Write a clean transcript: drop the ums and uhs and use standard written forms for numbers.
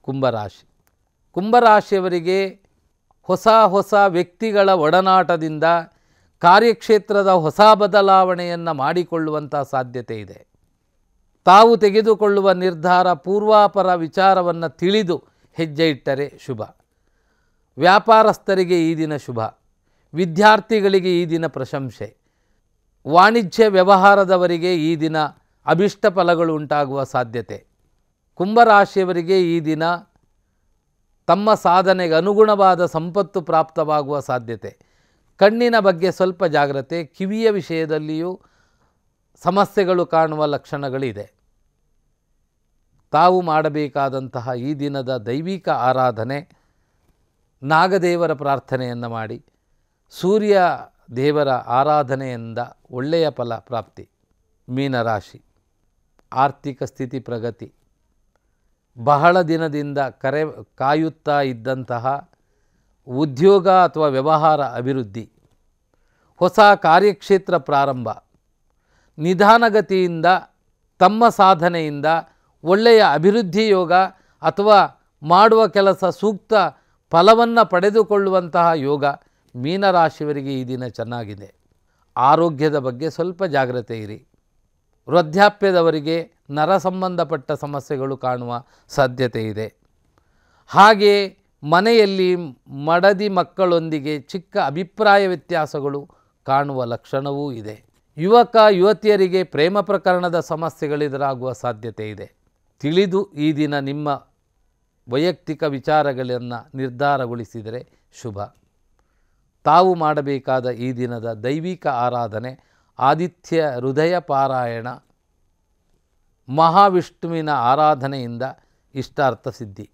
ಕುಂಭರಾಶಿ. ಕುಂಭರಾಶಿಯವರಿಗೆ ಹೊಸ ಹೊಸ ವ್ಯಕ್ತಿಗಳ ಒಡನಾಟದಿಂದ ಕಾರ್ಯಕ್ಷೇತ್ರದ ಹೊಸ ಬದಲಾವಣೆಯನ್ನು ಮಾಡಿಕೊಳ್ಳುವಂಥ ಸಾಧ್ಯತೆ ಇದೆ. ತಾವು ತೆಗೆದುಕೊಳ್ಳುವ ನಿರ್ಧಾರ ಪೂರ್ವಾಪರ ವಿಚಾರವನ್ನು ತಿಳಿದು ಹೆಜ್ಜೆ ಇಟ್ಟರೆ ಶುಭ. ವ್ಯಾಪಾರಸ್ಥರಿಗೆ ಈ ದಿನ ಶುಭ. ವಿದ್ಯಾರ್ಥಿಗಳಿಗೆ ಈ ದಿನ ಪ್ರಶಂಸೆ. ವಾಣಿಜ್ಯ ವ್ಯವಹಾರದವರಿಗೆ ಈ ದಿನ ಅಭಿಷ್ಟ ಫಲಗಳು ಉಂಟಾಗುವ ಸಾಧ್ಯತೆ. ಕುಂಭರಾಶಿಯವರಿಗೆ ಈ ದಿನ ತಮ್ಮ ಸಾಧನೆಗೆ ಅನುಗುಣವಾದ ಸಂಪತ್ತು ಪ್ರಾಪ್ತವಾಗುವ ಸಾಧ್ಯತೆ. ಕಣ್ಣಿನ ಬಗ್ಗೆ ಸ್ವಲ್ಪ ಜಾಗ್ರತೆ. ಕಿವಿಯ ವಿಷಯದಲ್ಲಿಯೂ ಸಮಸ್ಯೆಗಳು ಕಾಣುವ ಲಕ್ಷಣಗಳಿದೆ. ತಾವು ಮಾಡಬೇಕಾದಂತಹ ಈ ದಿನದ ದೈವಿಕ ಆರಾಧನೆ, ನಾಗದೇವರ ಪ್ರಾರ್ಥನೆಯನ್ನು ಮಾಡಿ, ಸೂರ್ಯ ದೇವರ ಆರಾಧನೆಯಿಂದ ಒಳ್ಳೆಯ ಫಲ ಪ್ರಾಪ್ತಿ. ಮೀನರಾಶಿ. ಆರ್ಥಿಕ ಸ್ಥಿತಿ ಪ್ರಗತಿ. ಬಹಳ ದಿನದಿಂದ ಕಾಯುತ್ತಾ ಇದ್ದಂತಹ ಉದ್ಯೋಗ ಅಥವಾ ವ್ಯವಹಾರ ಅಭಿವೃದ್ಧಿ, ಹೊಸ ಕಾರ್ಯಕ್ಷೇತ್ರ ಪ್ರಾರಂಭ, ನಿಧಾನಗತಿಯಿಂದ ತಮ್ಮ ಸಾಧನೆಯಿಂದ ಒಳ್ಳೆಯ ಅಭಿವೃದ್ಧಿ ಯೋಗ ಅಥವಾ ಮಾಡುವ ಕೆಲಸ ಸೂಕ್ತ ಫಲವನ್ನು ಪಡೆದುಕೊಳ್ಳುವಂತಹ ಯೋಗ ಮೀನರಾಶಿಯವರಿಗೆ ಈ ದಿನ ಚೆನ್ನಾಗಿದೆ. ಆರೋಗ್ಯದ ಬಗ್ಗೆ ಸ್ವಲ್ಪ ಜಾಗ್ರತೆ ಇರಿ. ವೃದ್ಧಾಪ್ಯದವರಿಗೆ ನರ ಸಂಬಂಧಪಟ್ಟ ಸಮಸ್ಯೆಗಳು ಕಾಣುವ ಸಾಧ್ಯತೆ ಇದೆ. ಹಾಗೆ ಮನೆಯಲ್ಲಿ ಮಡದಿ ಮಕ್ಕಳೊಂದಿಗೆ ಚಿಕ್ಕ ಅಭಿಪ್ರಾಯ ವ್ಯತ್ಯಾಸಗಳು ಕಾಣುವ ಲಕ್ಷಣವೂ ಇದೆ. ಯುವಕ ಯುವತಿಯರಿಗೆ ಪ್ರೇಮ ಪ್ರಕರಣದ ಸಮಸ್ಯೆಗಳೆದುರಾಗುವ ಸಾಧ್ಯತೆ ಇದೆ. ತಿಳಿದು ಈ ದಿನ ನಿಮ್ಮ ವೈಯಕ್ತಿಕ ವಿಚಾರಗಳನ್ನು ನಿರ್ಧಾರಗೊಳಿಸಿದರೆ ಶುಭ. ತಾವು ಮಾಡಬೇಕಾದ ಈ ದಿನದ ದೈವಿಕ ಆರಾಧನೆ ಆದಿತ್ಯ ಹೃದಯ ಪಾರಾಯಣ, ಮಹಾವಿಷ್ಣುವಿನ ಆರಾಧನೆಯಿಂದ ಇಷ್ಟಾರ್ಥ ಸಿದ್ಧಿ.